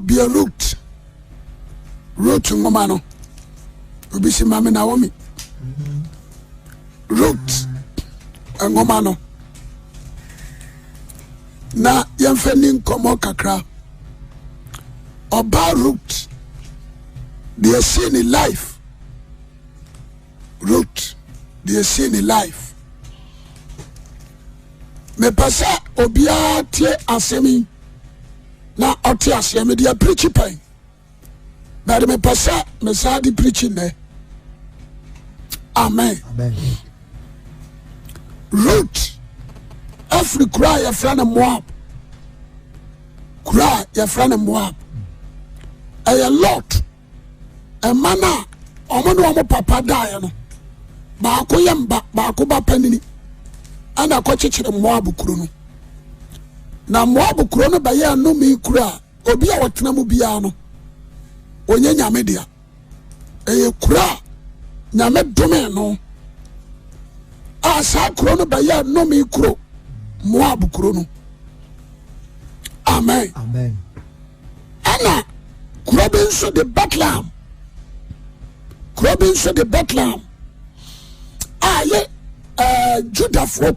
be a root ngoma no obi si mame Naomi root ngoma no na yemfani nkomo kakra oba root they see in life root they see in life me pasa obia tie asemi na otie asemi dia preach pen but me pasa me sa di preaching there. Amen. Amen. Root every cry your friend Moab cry your friend Moab a lot a mana omo papa die no ba ko yamba ba ko ba panini ana ko chechire Moab kuro no na Moab kuro no ba ye no mi kura obi a wotena mu bia no onye nyame dia e kura nyame dome no asa kuro no ba ye no mi kuro Moab kuro no. Amen. Amen. Ana kuro ben so de Bethlehem kuro ben so de Bethlehem aye Judah for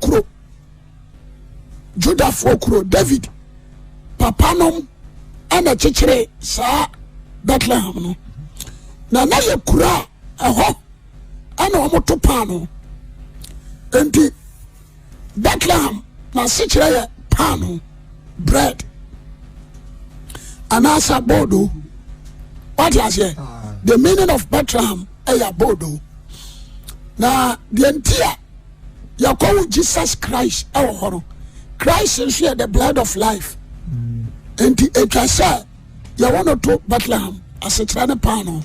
kuro David papa nom ana chechire sa Bethlehem no na ye kura eho ana omoto pa no enti Bethlehem na sichire ye pan bread anasa bodo what you say the meaning of Bethlehem eya bodo na the entire you call Jesus Christ our horo Christ is here the blood of life and it was say you want to Bethlehem as a trane pano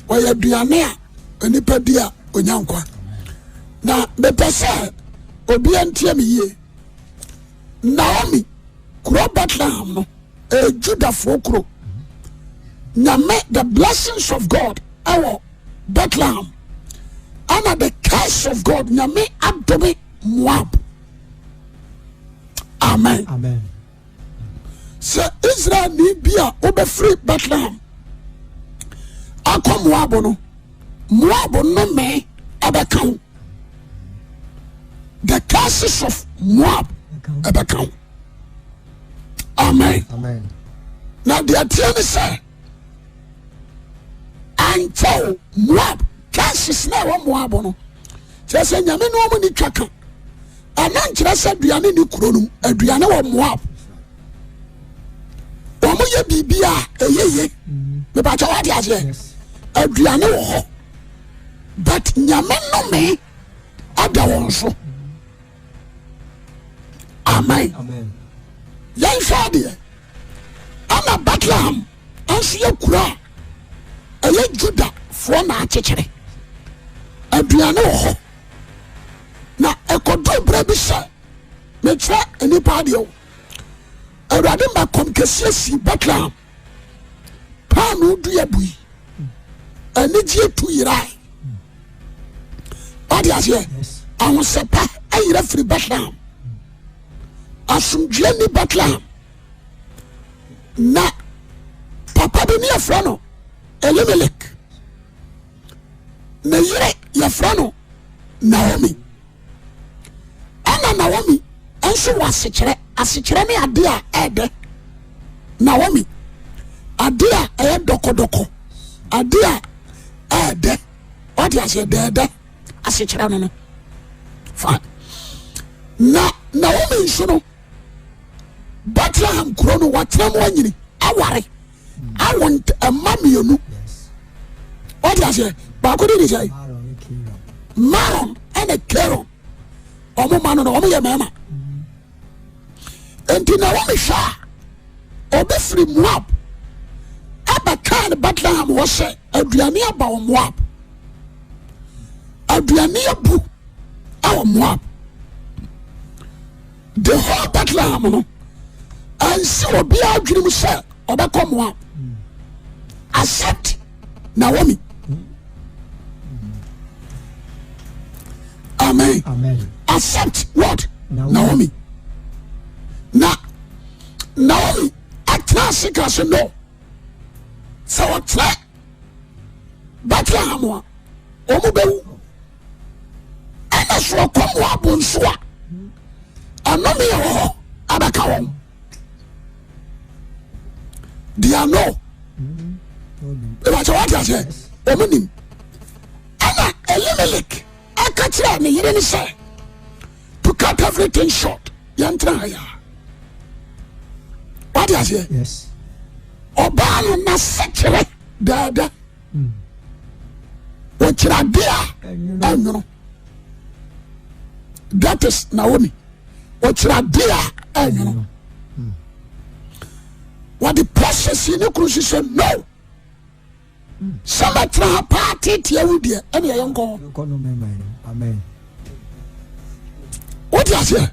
or you duane a onipa dia onyankwa na me pese obi antie me ye Naomi kuro Bethlehem no Judah for kuro nyame the blessings of God our Bethlehem and the curse of God nyame adome Moab. Amen. Amen. So Israel ni bia obe free Bethlehem akọ Moab no me abekam the curses of Moab abekam. Amen. Amen. Now the attorney say until Moab curses na wa Moab no just say nyame no mo ni twaka anankyerɛ sɛ aduane ni kuro no aduane wɔ Moab omo ye bibia eyeye me ba cha wadi ase aduane wɔ hɔ but nyame no me ada wɔn so. Amen. Amen. Yan shade ana Bethlehem anso ye kura eye Judah fo na akyekyere aduane wɔ hɔ na ekodo bra bi sɛ me tra enipa de o awurade ma kom kɛseɛ si Bethlehem paanu du yabui anigye tu yirai ɔde aseɛ ahosepa ayira firi Bethlehem asomdwe ni Bethlehem na papa bi ni yɛfrɛ no Elimelech na yere yɛfrɛ no Naomi ana Naomi ɛnso wɔ asekyerɛ ne ade a ɛdɛ Naomi ade a ɛyɛ dɔkɔdɔkɔ ade a ɛdɛ ɔde aseɛ dɛɛdɛ asekyerɛ no fine na Naomi nso no Bethlehem kuro no watena mu anyini aware awon ɛma mmienu ɔde aseɛ baako de sɛ Maron ɛne Keron ɔmo ma no ɔmo yɛ mɛma enti Naomi hwɛ a ɔbɛfiri Moab abɛkaa ne Bethlehem wɔ sɛ aduane aba wɔ Moab aduane abu awɔ Moab the whole Bethlehem no ansi obiara adwene mu sɛ ɔbɛkɔ Moab accept Naomi. Amen. Amen. Accept what? Naomi. Na Naomi atena sika se no sɛ wɔtena Bethlehem a ɔmo bɛwu ɛna so ɔkɔ Moab nso a ɛnome yɛ wɔ hɔ abɛka wɔn deɛ no ɛbɛkyɛ wɔte aseɛ ɔmo nim ɛna Elimelech aka kyerɛ ne yere ne sɛ to cut everything short yɛntena ha yɛ wɔte aseɛ ɔbaa no n'asekyerɛ daada wɔkyerɛ ade a ɛnwono that is Naomi wɔkyerɛ ade a ɛnwono wɔde process yi ne kuru sisɛ no sɛ mɛtena ha paa teetea wo deɛ ɛne ɛyɛ nkɔ wote aseɛ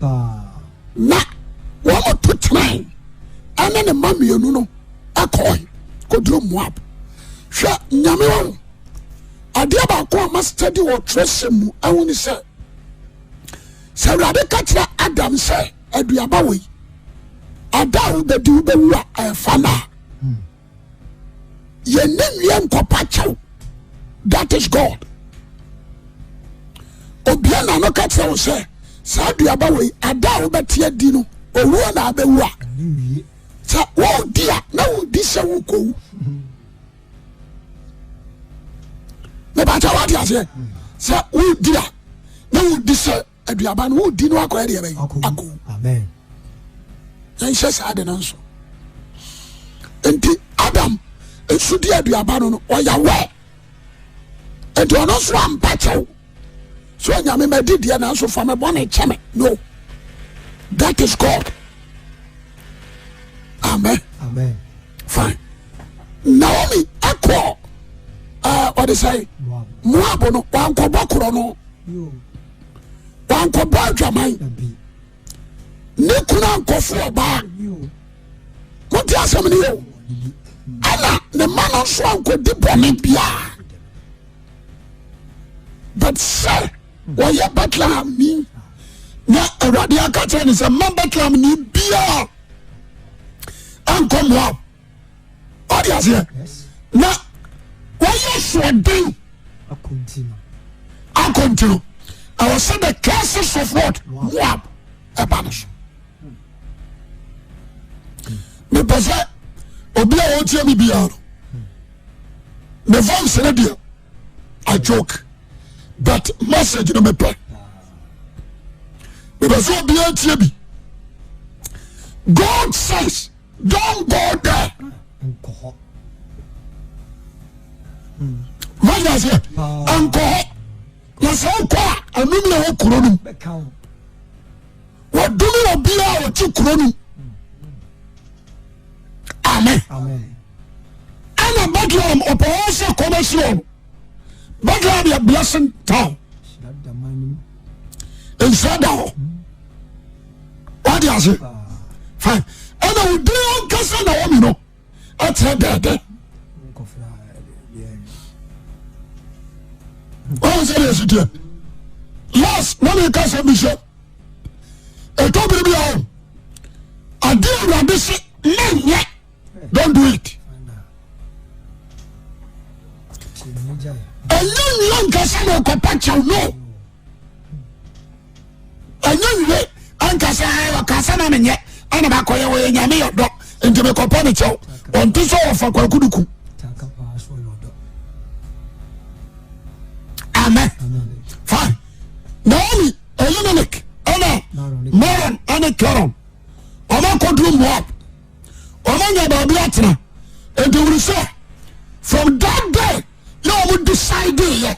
na wɔn to tenan ɛne ne ma mmienu no akɔe kɔduro Moab hwɛ nyame wɔn adeɛ baako a mastadi wɔ trɛsɛ mu ɛho ne sɛ Awurade ka kyerɛ Adam sɛ aduaba wɔ yi ada a wobɛdi wobɛwu a ɛfa no a yɛne nnua nkɔpa kyɛw that is God obia na no ka kyerɛ wo sɛ saa aduaba wɔ yi ada a wobɛte adi no owuo na abɛwu a sɛ wodi a na wodi sɛ wokɔwu mebɛkyɛ wode aseɛ sɛ wodi a na wodi sɛ aduaba no wodi no akɔyɛ deɛ bɛyi akɔwu yɛnhyɛ saa de no nso nti Adam nso di aduaba no no ɔyɛ wɛ nti ɔno nso ampa kyɛw so onyame madi deɛ nanso fa me bɔne kyɛ me no that is God amen fine Naomi akɔ ɔde sɛ Moab no wankɔbɔ korɔ no wankɔbɔ adwaman ne kuna nkɔfo ɔbaa wote asɛm ne yɛ ɛna ne ma no nso ankɔdi bɔne biaa but sɛ wɔyɛ Bethlehem ni na Awurade aka kyerɛ ne sɛ ma Bethlehem ni biaa ankɔ Moab ɔde aseɛ na wɔyɛ soɔden akɔntino ɛwɔ sɛ the curses of what Moab ɛba no so mepɛ sɛ obi a wɔtie me biara no me voice no deɛ I joke but message no mepɛ mepɛ sɛ obiara tie bi God says don't go there manya sɛ ankɔ hɔ na sɛ wokɔ a anom na wɔ kuro no wɔdome wɔ biara a wɔte kuro no amen ɛna Bethlehem ɔpɛ wɔ sɛ commercial no Bethlehem yɛ blessing town nhyira da hɔ wade ase fine ɛna wodin ankasa na wɔmi no ɛkyerɛ dɛɛdɛ wɔn sɛ deɛ ɛsideɛ last na meka sɛ bi hyɛ ɛtɔ bere bi a ade Awurade se menyɛ don't do it ɛnyɛ nwura nkasa na ɔkɔpa kyɛw no ɛnyɛ nwura ankasa ɔkasa na menyɛ ɛna bakɔyɛ wɔyɛ nyame yɔdɔ nti mekɔpa ne kyɛw ɔnte sɛ ɔfa kwakuduku amen fine Naomi Elimelech ɛna Maron ɛne Keron ɔma kɔduru Moab ɔma nya baabi atena nti wuru sɛ from that day na ɔmo decide yɛ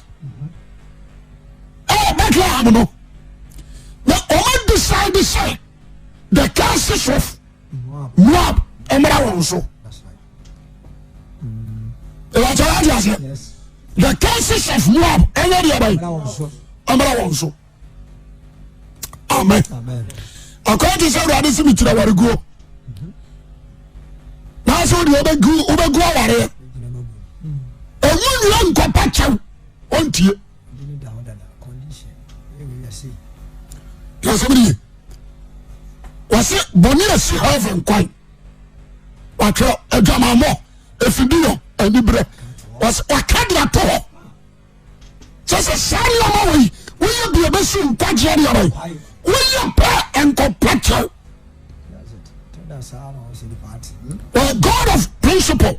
Bethlehem no na ɔmo decide sɛ the curses of Moab ɛmra wɔn so ɛwɔkyɛ wade aseɛ the curses of Moab ɛnyɛ deɛ bɛyi ɛmra wɔn so amen akɔyɛ te sɛ Awurade sɛ mekyerɛ wareguo naasɛ wode wobɛgu awareɛ ɛmu nwura nkɔpa kyɛw ɔntie yɛsɛm ne ye wɔse bɔne asi heaven kwan watwerɛ adwamammɔ ɛfidi no aniberɛ waka de ato hɔ sɛ sɛ saa nneɔma wei woyɛ bia bɛsi nkwagyeɛ ne yɛbɛyi woyɛ pɛ nkɔpɛ kyɛw a God of principle,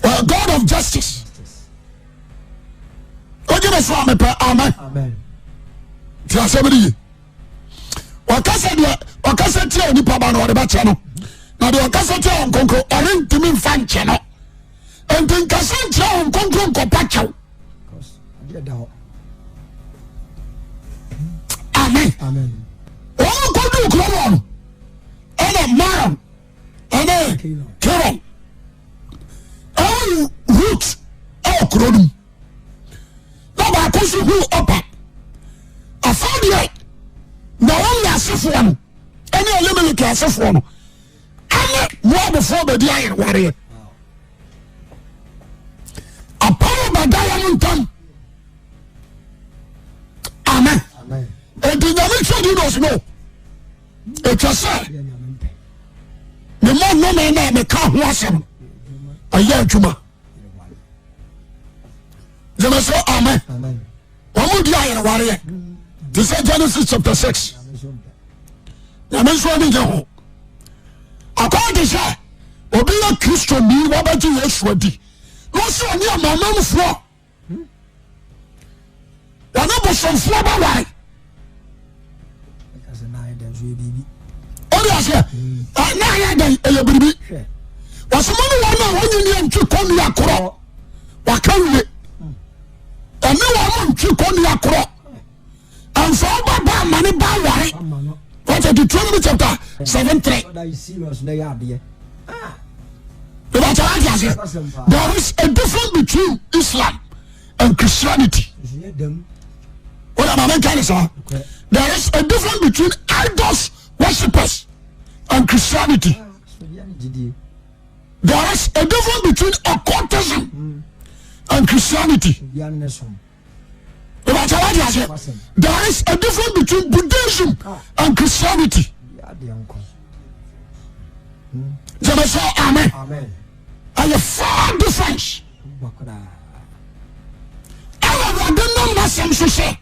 a God of justice. What give us one, amen. Tiasabiri. Wakasa tia ni paba na wadeba chano. Na de wakasa tia onkonko orin timi mfan chano. Enti nkasa tia onkonko nkopa chaw. Amen. Amen. Omo kodu krono. Ene man. Ene kero. All roots all krono. Na ba ko su hu opa. Afadie na won ya asefo no ene Elimeleki asefo no ane mo before be dia yer ware aparo badaya no ntam amen amen e di nyame chodi no no e twase me mo no me na me ka ho asem aye adwuma jema so amen amen wo mo dia yer ware this is Genesis chapter 6. Yàmẹ́ nsọ́ ni jẹ́ hó. Akọ́ọ̀dì sẹ́, obi yẹ Kristo ní wọ́n bá jí Yéṣu adi. Wọ́n sọ ní àmọ́ ọmọ fúọ́. Yàrá bùsùnfúọ́ bá wáyé. Ó di àṣẹ, náà yẹ dẹ̀ ẹ̀yẹ bìrìbì. Wọ́n sọ mọ́ni wọn náà wọ́n yìí ní ẹ̀ntì kọ́ ní àkùrọ̀. Wà ká wíwé. Ẹ̀mí wọn mú ntì kọ́ ní àkùrọ̀. And so ba money ba wari. What is Deuteronomy chapter 7:3? There is a difference between Islam and Christianity. What am I trying to say? There is a difference between idols worshippers and Christianity. There is a difference between occultism and Christianity. There is a difference between Buddhism and Christianity. Amen. Amen. And a far difference. I don't know say.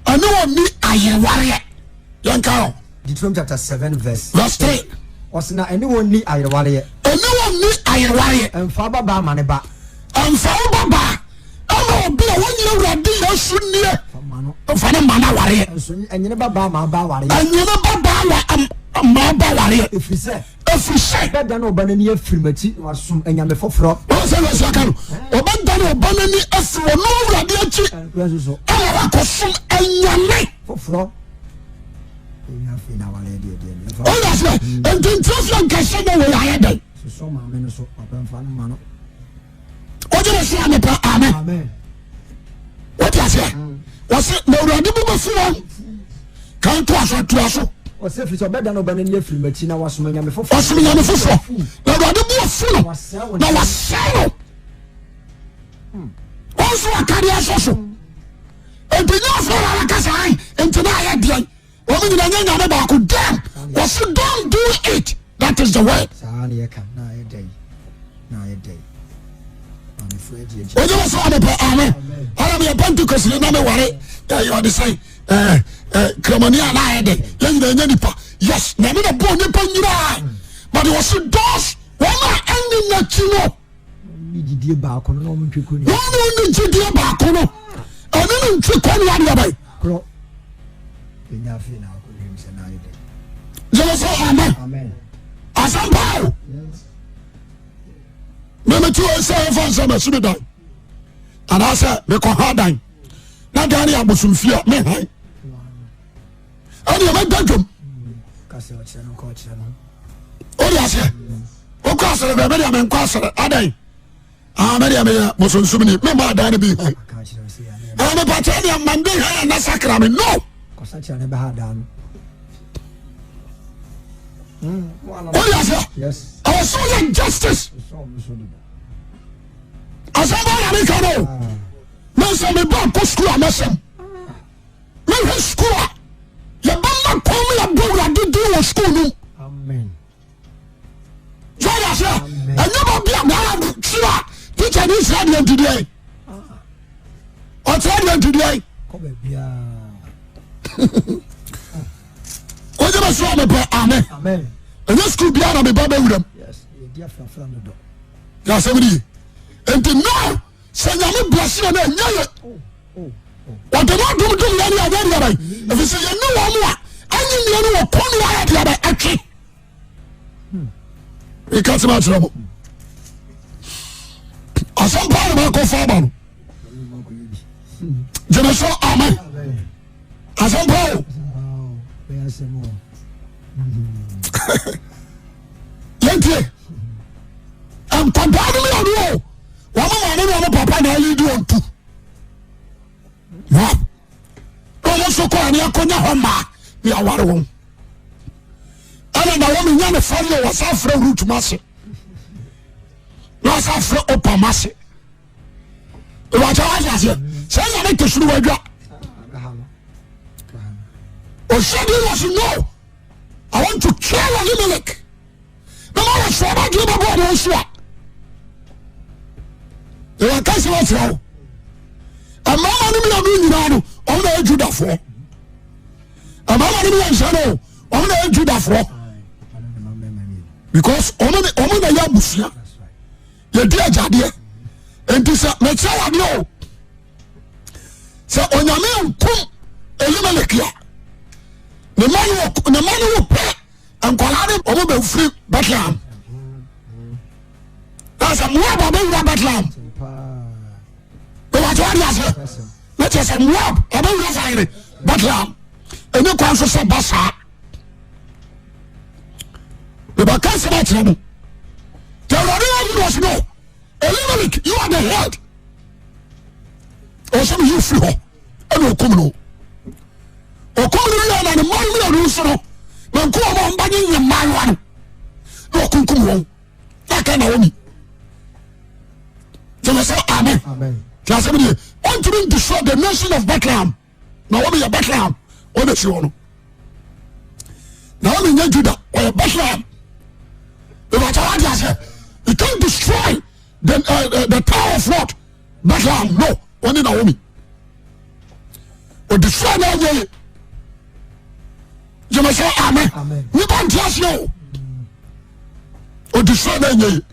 I know me I warrior. Deuteronomy chapter 7 verse 3. Osina anyone ni I warrior. Anyone ni I warrior. And Faba ba maneba. And Faba ba. I'm be a 1 year ready. You should near. Fana mana warrior. And you never ba warrior. And you never ba warrior. If you say better than Obanani Frimati or some and Yame for fraud. Obandano Banani as for no radiachi. I was and Yame for fraud. Oh, that's right. And then just like I said, I had so my men so open fan. What did I say? Amen. Amen. What did I say? Was it no radical before? Can't to us. Was if it's a better than Obanani Frimati now was my Yame for no radical full. Now was shallow. Also, a carrier social. And the North Carolina and tonight, damn. Was you don't do it. That is the word. When you was on the amen. I am a Pentecost, you know what you are the same. Cremonia, yes, never a bone upon you. But it was a doors. One ending that you know. Dear Balcon, no one could dear Balcon. I didn't trick on the other. Amen. Amen. Asampa. Meme tu say for some asubida. And I say me ko hadan. Na gani abosumfia me han. Ani me dadum. Kase o chira no ko chira no. O dia se. O ko asere be dia me ko asere adan. Ah me dia me bosumsumni me ma adan bi han. Ka chira se ya. Ah me pa che dia mande han na sakra me no. Ko sa chira ne be hadan. Yes. I was so justice. I said, I don't know. Mensen me bought to school, I said, men who school, you better call me a boy, I did do a school. Amen. So I said, and you today. What's happening today? What's the matter with me? Amen. Amen. And this could be out of the Bible with them. Yes, dear friend of the door. That's everybody. And to know, say, I'm blessing and then, what the Lord do to any other. If you say, you know, I need to put me out of the action. We can't see trouble. As some part of my co-father. Generation, amen. As some part. Yente. I'm comparing me on the wall. One man and papa now you do on two. What? Almost so called me a conya homa. Me a water one. And I want me to follow was after root massy. Was after upper massy. What I was here. Says I make the shoe I drop. Or said he was no. I want to kill Elimelech. No matter what I do about those what. You are casting us now. A mamma knew me on the Judah for. A mamma knew me on the Judah for. Because Oman the Yabusia, your dear Jadia, and to say, make sure I know. So, on your man, come, Elimelech. The man who pay and call him over free Bethlehem. That's a mob about Bethlehem. But what you say? Let's just a mob about Bethlehem. And you can't say Bassa. The Bacchus about him. Tell everyone was no. Elimelech, you are the head. Or some you feel. And will come no. Or come and the money of Luciano. When come on, banging your man one. No, come home. That kind of me. So I say, Amen. Amen. Just a minute. Want to destroy the nation of Bethlehem. Now, what is your Bethlehem? What is your now, I'm in Judah or Bethlehem. You can't destroy the tower of what? Bethlehem. No. One in Naomi. Or destroy that. You must say amen. We don't trust you. Or destroy that.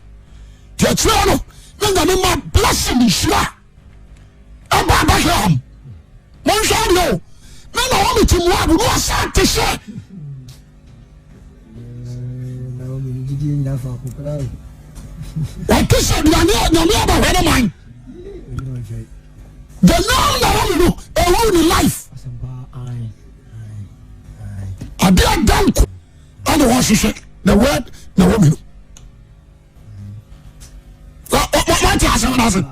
Tiatrano. Then the man blessing is sure. About Bethlehem. One shall know. Men are only to Moab who are sad to say. Like this, you are near the mine. The norm that I do, a rule in life. I did done. I don't want to say the word, the woman. What I said?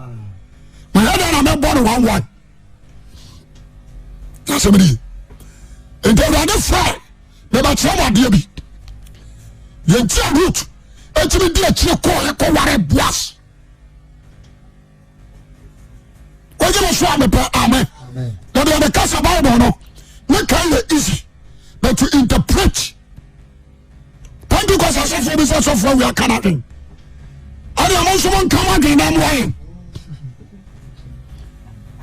My head and I'm born 1-1. That's somebody. And they were the fire. They were trouble, dear me. The entire route. It's me, dear, call it blast. What you swam the amen. But they are the cast of Bible, no. Not kind of easy. But to interpret. Pentecost has said for this also for we are Canadian. I don't want someone come again, I'm lying.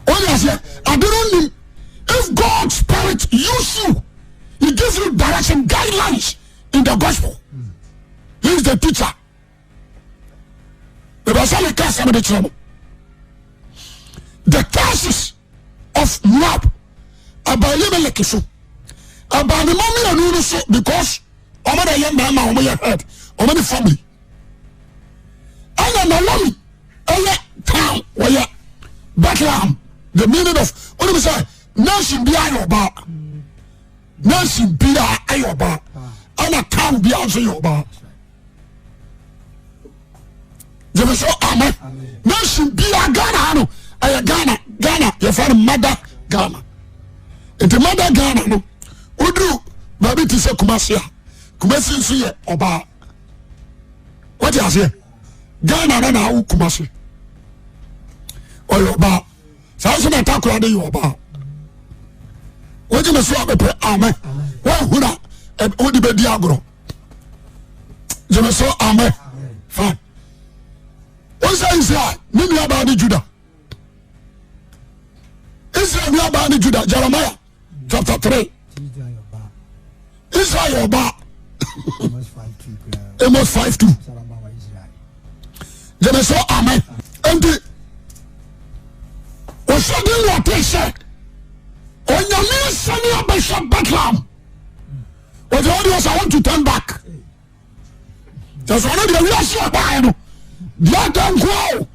Oh yes, I don't know if God's Spirit use you, He gives you direction, guidelines in the gospel. He is the teacher. The cases of Moab about Elimelech about the mommy and also because over the young man, over your head, over the family. And then the woman, a town where Bethlehem, the meaning of what do we say? Nation be Ayoba, nation be Ayoba, and a town be also Yoba. You will say, Amen. Nation be a Ghana, Ghana, your father, mother, Ghana. And the mother Ghana, no. Udru, baby, to say Kumasia. Kumasi is here, Oba. What you say? Ghana, now, Kumasi. Or Yoba. So I said, I talk about Yoba. What you say? Amen. Well, who that? And what the Diagro? You say, Amen. Fine. What's that? Maybe about the Judah. Israel nearby ni Judah. Jeremiah chapter 3. Israel Oba. Amos 5:2. Jẹ́mi sọ amen. Ẹnti ọ̀ṣọ́dún wọ̀ tẹ̀ ṣe ọ̀nyàmí sani abẹ́ṣẹ́ Bethlehem. Wọ́n ti wọ́n di wọ́n sọ I want to turn back. Just one of the real about blood don't go.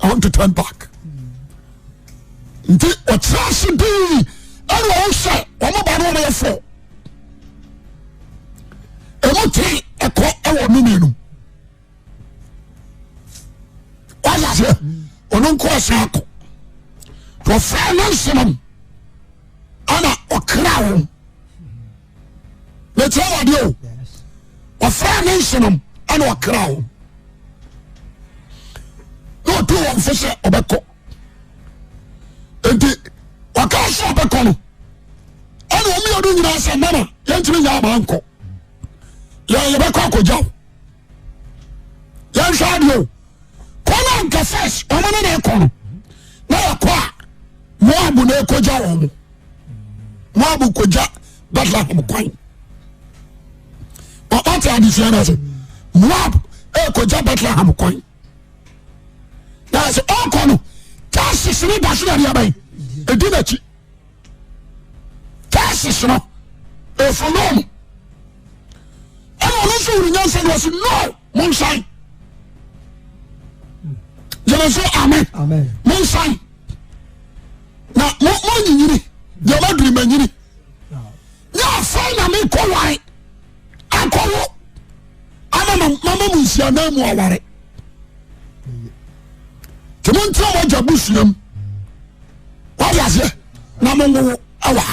I want to turn back. What trash be? I don't say. I'm about one of four. I want to a call our minimum. What is it? On uncle circle. For finance, Anna or crown. Let's tell you. Ɔfra ne nsonom ɛna ɔkra wo na ɔto wɔn fo sɛ ɔbɛkɔ enti ɔka so ɔbɛkɔ no ɛna ɔmo yɛ do nyinaa sɛ mama yɛntumi nya ama nkɔ yɛbɛkɔ akɔgya wo yɛnhwɛ adeɛ o kɔ no anka first ɔmo ne na ɛkɔ no na yɛkɔ a Moab na ɛkɔgya wɔn mo Moab kɔgya Bethlehem kwan ọtí adìsíyàn náà sẹ Moab kọjá Bethlehem kwan náà sẹ ọkọ no Tarsis ní daso náà di abayi edi n'akyi Tarsis no efunom ẹnna ọno nso wuli nyansa ni ọsi no mo nsan yẹn nso amen mo nsan na mo nyinyini yẹn mo duri ma nyini yẹn afọ na mi kọ wáyé. Akọwo ama mama mu nsia na mu aware temo ntia mo gya busuam wadi ase na mo ngo awa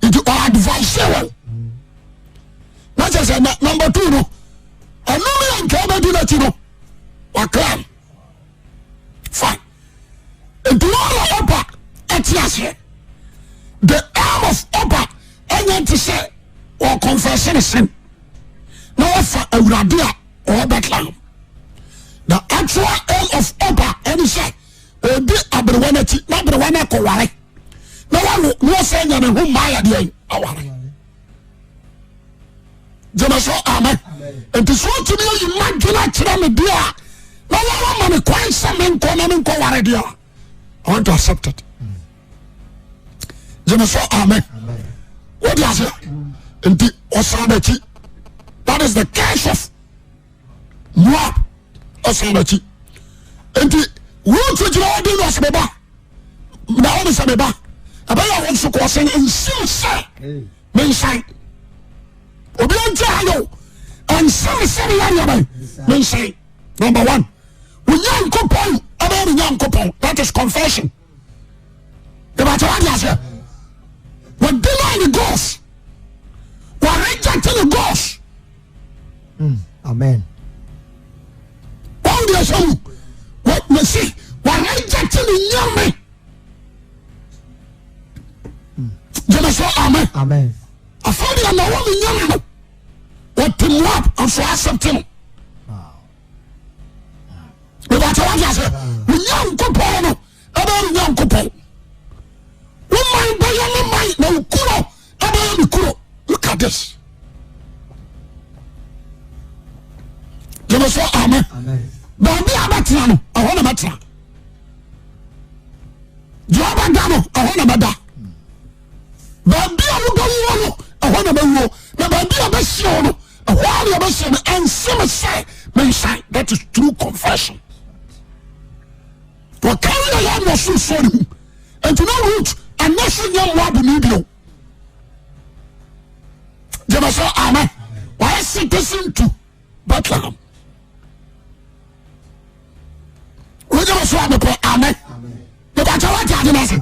it or advice well na just number 2 no anu me anka ba di na ti no wakram fine into all opa etiase the arm of opa enya say or confessing sin. No offer a radia or Bethlehem. The actual aim of Oba, any say, will be a brewanity, not brewana koware. No one will say that whom my idea. Jemaso, amen. And to so to me, you might do not tell me, dear. No one will quite something coming koware, dear. I want to accept it. Jemaso, amen. What does it? Nti osanachi that is the case of Moab osanachi nti wo to jira odi no sebeba na wo sebeba abaya wo so ko sen ensim se mensan obi anta ayo ensim se ya ba mensan number 1 unyankopon abaya unyankopon that is confession the matter what you what deny the ghost rejecting the ghost. Amen. All the same, what we see, we're rejecting the young man. Say amen. Amen. I found you know what young man. What to Moab and so accepting. But what I say, we young couple, about young couple. We might buy your mind, no kuro, about the kuro. Look at this. You say amen. Baby abatna, I want a matter. Jabadano, I want a matter. Baby I want a matter. The baby abasiono, a while you abasiono, and some say, that is true confession. What carry the land was so sorry, and to know root, and nothing young lad need you. You must say amen. Why citizen to Bethlehem? We just want to pray amen. But I want to say,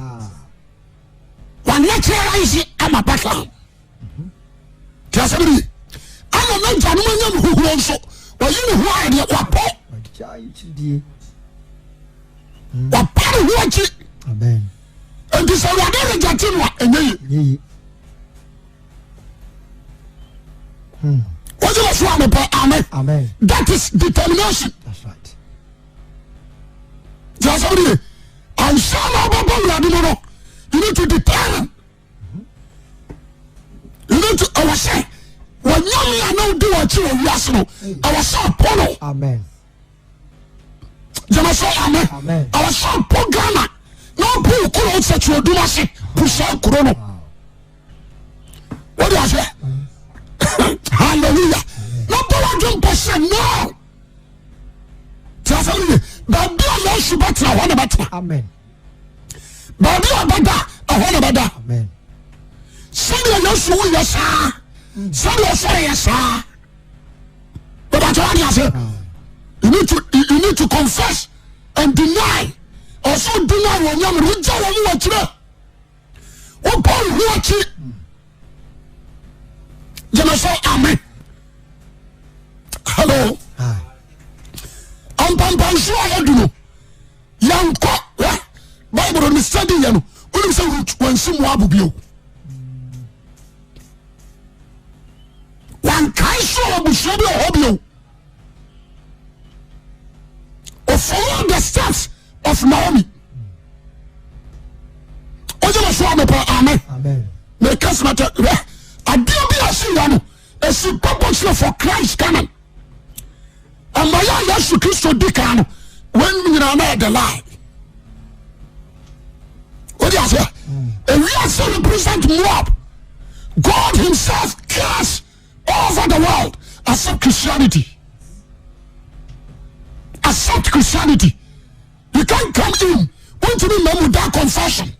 one lecturer is I'm a Bethlehem. Just me. I don't know January who also. Well, you know why they were poor. What part of what you? Amen. And this is what they rejecting what and what you want to pray amen. Amen. That is determination. That's right. Just me. and some of you need to determine. You need to, I was saying, when you know do what you are, I was so Apollo. Amen. Jama say amen. Amen. I was so Pogana. No pool could set you do nothing. Push out Kurono. What do I say? Hallelujah. No power don't person, no. Tell me, but be a lost better, I want a better. Amen. But be a better, I want a better. Amen. Send your lost who you are. Send your say yes, sir. But I tell you, sir, you need to confess and deny. Also deny when you are rejected. Oh, Paul, watch it. You must say amen. Hello. I'm sure I do know. Young cock, Bible on the study, you know. When you say when someone will be. One kind of show be a hobby. Or follow the steps of Naomi. Oh, you must say amen. Amen. Make us matter. I did be a sin, a sin purposely for Christ coming. And my yes to Christ Dican when we are not the lie. What do you say? And we are so represent Moab. God himself cares over the world. Accept Christianity. Accept Christianity. You can't come in want to be men without confession.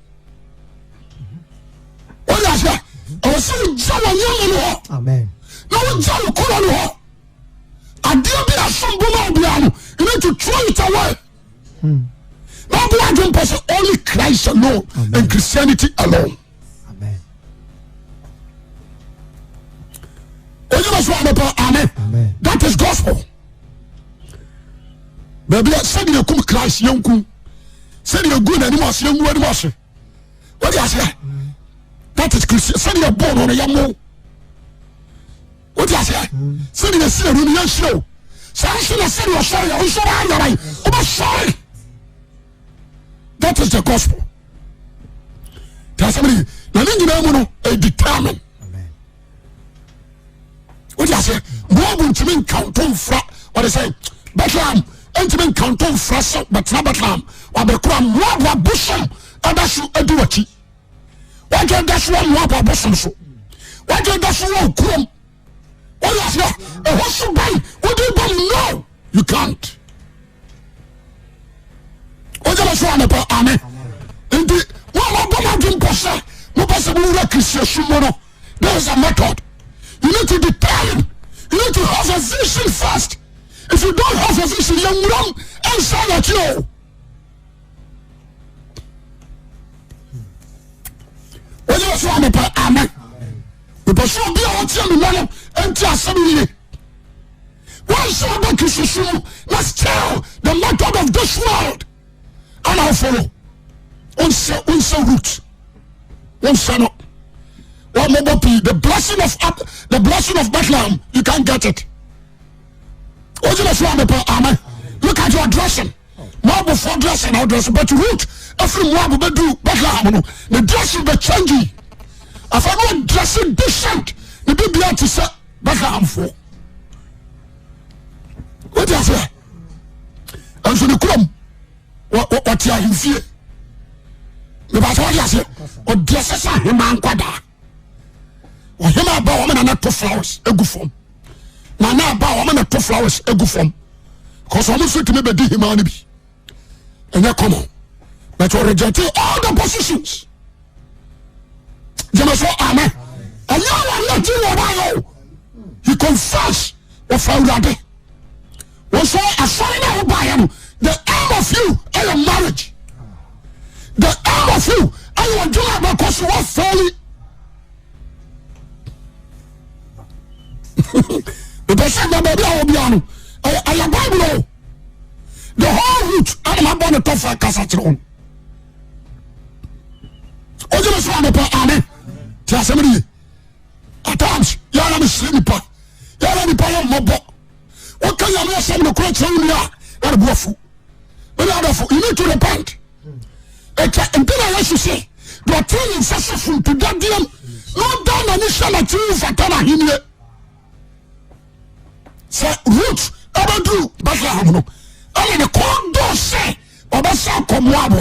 What do you say? I was saying, amen. No one tell you, I dare be a son of you need to throw it away. Now, the one person only Christ alone and Christianity alone. Amen. Amen. That is gospel. Baby, I said you come Christ, young coon. Said you're good anymore, young word was. What do you say? That is Christian. Said you're born on a young. What do you say? Said you're still in your show. So I should have said you're sorry. I'm sorry. That is the gospel. Tell somebody, I determine. What do you say? More to mean count on frat. What I say? Bethlehem, intimate count on frat, but not Bethlehem. Or the crown, more busham, and that's you do what you. Why don't that's one more busham so? Why don't that's one crumb? What is that? A horse buy? What do you know? You can't. What do you say? Amen. Indeed, one more person, no person will recognize. There is a method. You need to determine. You need to have a vision first. If you don't have a vision, you're wrong inside at you. What do you say? Amen. The person be able to tell me and tell somebody. Why is it about Christian? Let's tell the method of this world. And I'll follow. One root. One son. The blessing of Bethlehem, you can't get it. Amen. Look at your dressing. More before dressing, I'll dress, but root. Every more will do Bethlehem. The dress will be changing. If I'm not dressing decent, the baby had to say Bethlehem for. What do you say? And so the crumb, what you are in fear. The Baswadi say, or dresses are him and Quada. Or him about woman and not 2 flowers, a good form. Now about woman and 2 flowers, a good form. Because almost to me, but him and be. And you come on. But you reject all the positions. You must say amen. And now I'm not doing what you. He confessed of already. Also, a final by the aim of you and your marriage. The aim of you and your job because you are fairly. The person that will be on a Bible. The whole root and I'm going to talk for a cassette. Oh, you must want to put amen. Tell somebody at times, you're not a sleeper. You're not a pile mobile. What can you say? The quotes only are not a buffo. But you need to repent. ɛkyɛ mpena yesu se deɛ ɔtee ne nsa so fontodadeɛm na ɔda n'ani hyɛ n'akyiri mfata n'ahennie sɛ root ɛbɛduru Bethlehem no ɛne ne kɔndɔɔ sɛ ɔbɛsɛ akɔ Moab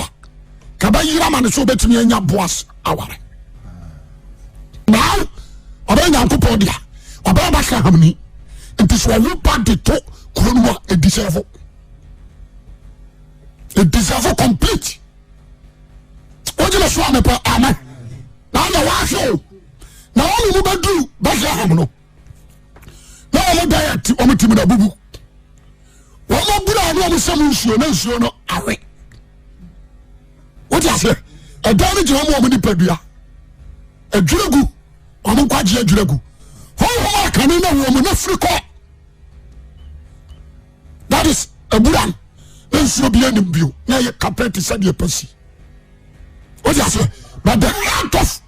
ka bɛyera ma ne so wobɛtumi anya Boas aware now ɔbɛyɛ Nyankopɔn dea ɔbɛyɛ Bethlehem ni nti sɛ ɔwo ba de to kuro no mu a ɛdisɛfo complete wogyina so amepɛ ama na ɔyɛ waahwɛ o na ɔne mu bɛduru Bethlehem no na ɔmo da yɛ ɔmo timi na bubu wɔn bura ne ɔmo sɛm nsuo na nsuo no awe wote aseɛ ɛdan no gyina ɔmo nipadua adwira gu ɔmo nkwagye adwira gu honhom akane na wɔn na firi kɔ that is abura na nsuo bi anim bio na yɛ carpet sɛdeɛ pasi wote aseɛ but the heart of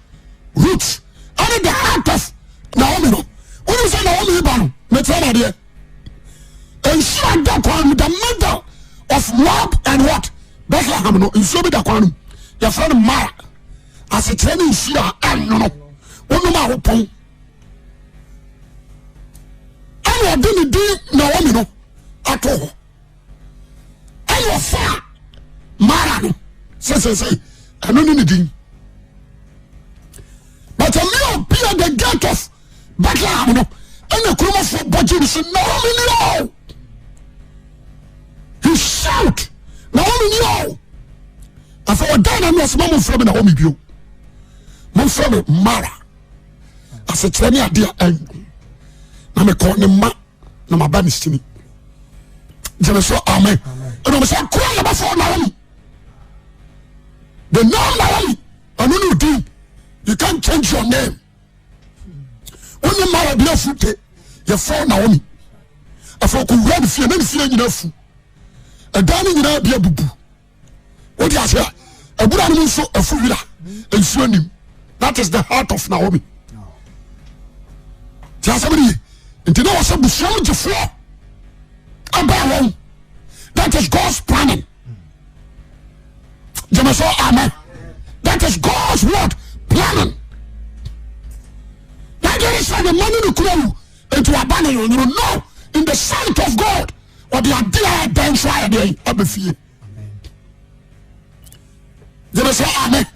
roots and the heart of Naomi no wọ́n sọ Naomi ba no mẹtẹrẹ na deɛ nsuo da kwan mu the middle of Moab and what Bethlehem no nsuo bi da kwan mu yɛfrɛ no Mara asekyerɛ ne nsuo a ɛnwono wɔnom a wɔpɔn ɛna ɔde ne din Naomi no ato hɔ ɛna ɔfa Mara no sɛsɛsɛ ɛno ne ne din but ɛmi ɔbia the gate of Bethlehem no ɛna kuromafo bɔgye so Naomi ni o he shout Naomi ni o afɔ ɔdan na nɔɔse ma momfrɛ me Naomi bio momfrɛ me Mara asekyerɛ ne adeɛ ɛnwo na mekɔ ne ma na maba ne sini gyeme so amen ɛnam sɛ kora yɛbɛfɔ Naomi the name Naomi ɛno ne din you can't change your name wọ́n Mara bi afute yẹ fọ́ Naomi afọ kò wúrà ní fìyẹ ní fìyẹ nyina fu ẹ̀dá ni nyina bi abubu wọ́n di ase ẹ̀bùrà ni nso ẹ̀fu wira nsuo nim that is the heart of Naomi tí a sábà nìyí nti náà wọ́n sọ busuamu jẹfọ́ ẹ̀bá wọn that is God's planning jẹ́mẹ̀sọ́ amen that is God's word planning. There is the money to grow into a banner. No, in the sight of God, or the idea then try again. There is amen.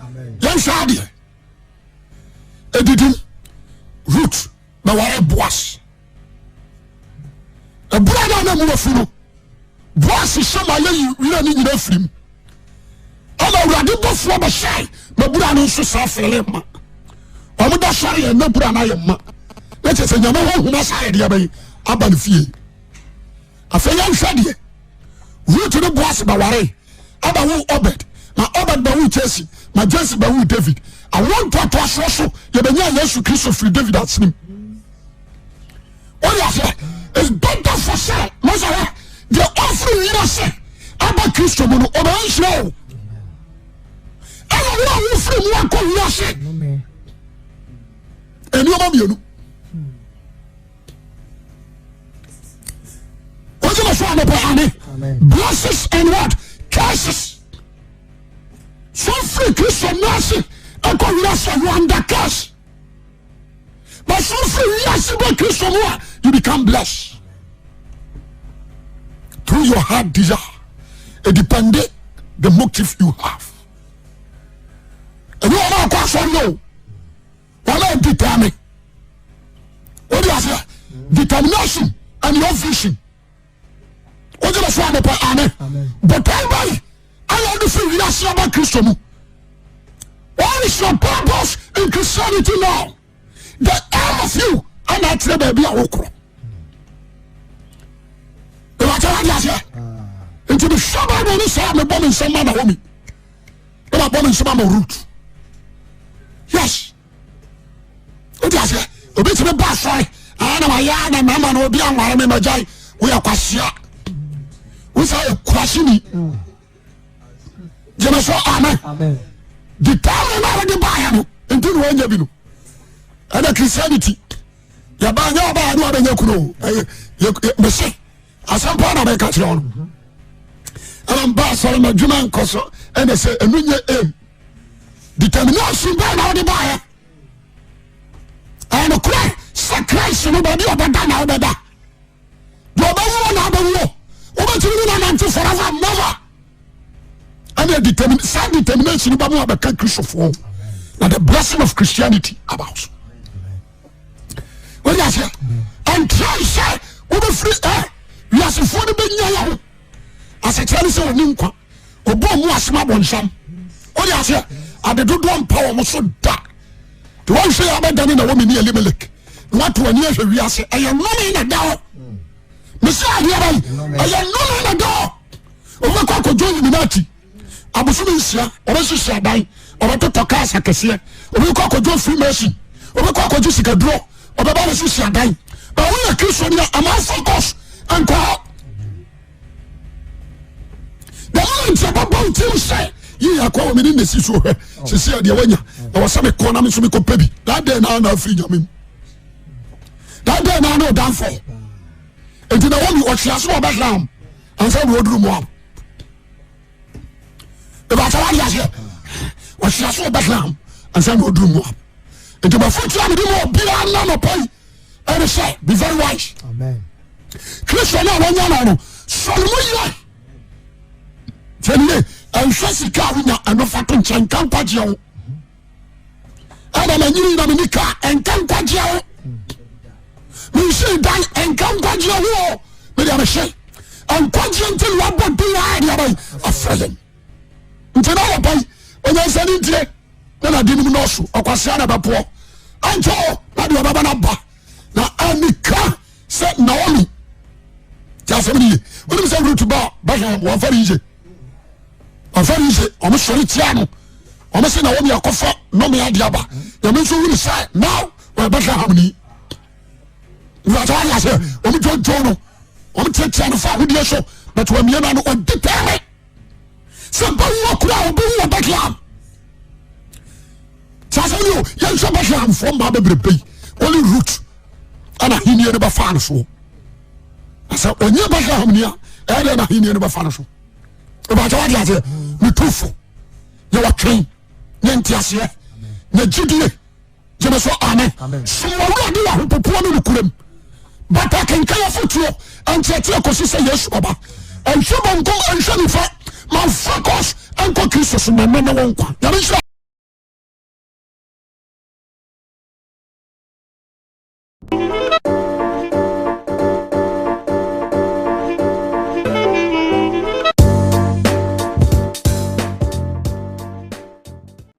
Yes, idea. Editing root, but what Boas. A brother no more full. Boas is somebody you learning in the film. I'm already before the shy, but brother so suffer. ɔmo da sɔre yɛ nabura na yɛ ma na kyerɛ sɛ nyame hɔ homa sa yɛ deɛ bɛyi aba no fie afei yɛnhwɛ deɛ Ruth ne Boas bɛware aba wo Obed na Obed bɛwo Jesse na Jesse bɛwo David awo ntoatoasoɔ so yɛbɛnya Yesu Kristo firi David asenem ɔyɛ sɛ it's better for sɛ mɔsɛ deɛ ɔfiri yina sɛ aba Kristo mu no ɔbɛnhyerɛ o ɛna wo a wofiri mu akɔ wina sɛ ɛnneɛma mmienu wogyina so anɔpɛ ame blessings and what curses so firi Kristo nase ɛkɔ wiase you under curse but so firi wiase bɛ Kristo mu a you become blessed through your heart desire it depends the motive you have ɛne ɔma akɔ asɔre no wọ́n determine what do you say determination and your vision wọ́n jẹ́ sọ àdìpọ̀ amen but everybody ayọ̀ ọdún fún ìyá sí ọba Kristo mu what is your purpose in Christianity now the aim of you and that tell baby a wokoro ìwà jẹ́ wọ́n di àṣẹ nti mi sọ́ba ẹ̀dọ̀ ní sẹ́yà mi bọ́ mi nsẹ́m ma Naomi ẹ̀ ma bọ́ mi nsẹ́m ma Ruth yes. What is it? Obi ti be ba sori. Ana ma ya na mama na obi anware me majai. We akwahia. We say kwashi ni. Jema so amen. The time na we dey buy no. Nti no anya bi no. Ana Christianity. Ya ba nya ba no abenya kuno. Me say asampa na be ka kire on. Ana ba sori ma dwuma nkoso. and they say aim determination by now the buyer and cry sacrifice nobody obeda na obeda do obawo na obawo obetimi na nanti forever never and the determination ba mo abeka Christopher na the blessing of Christianity about what you say and try say we be free we are for the benya ya as a tell say oni nkwa obo mu asema bonsham what you say adedodo empower mo so da the one say abedane na wo me ni Elimelech what to ani ahwe wi ase aye no me na da me say ade abai aye no me na da o me kwa ko join minati abusu me nsia o be hihia adan o be to kaa sakese o be kwa ko join Freemason o be kwa ko join sikaduro o be ba me hihia adan but we are Christian here am I focus and go the moment about you say ye akwa me ni nesi so hwe sisi de wanya na wasa me kona me so me ko pebi that day na free nyame that day na no down for enti na woni o tia so Bethlehem ansa no oduru mo am e ba tawa ya se o tia so Bethlehem ansa no oduru mo am enti ba fu tia me di mo bi na no pai and say be very wise Amen. Christian na wanya na no so mo yi tene and sika wunya anofa to nchen kan kwaje wo ada na nyiri na menika en kan kwaje wo mi se dan en kan kwaje wo me dia me se en kwaje ntel wa bodu ya dia bai afrelen ntena wa bai onya sani ntie na dinu no so okwase na bapo anjo na dia baba na ba na anika se Naomi ja se mi woni se root ba wa fari nje afarise omo sori tiano omo se na wo me akofa no me ade aba ya me so wini sai now we Bethlehem ni wa ta ya se omo jojo no omo tiano fa wo die so but we me na no on depend se ba wo kura wo wo Bethlehem sa so yo ya so Bethlehem from ba bebrebe only root ana hini ne ba fa no so asa onye Bethlehem ni a na hini ne ba fa no so about what you say me tufo you are train ntiase na jidie je me so amen so wo do wa popo no kurem but I can call for you and say ko say yes oba and so bon go and so fa my focus and go Christus na me no won kwa ya me sha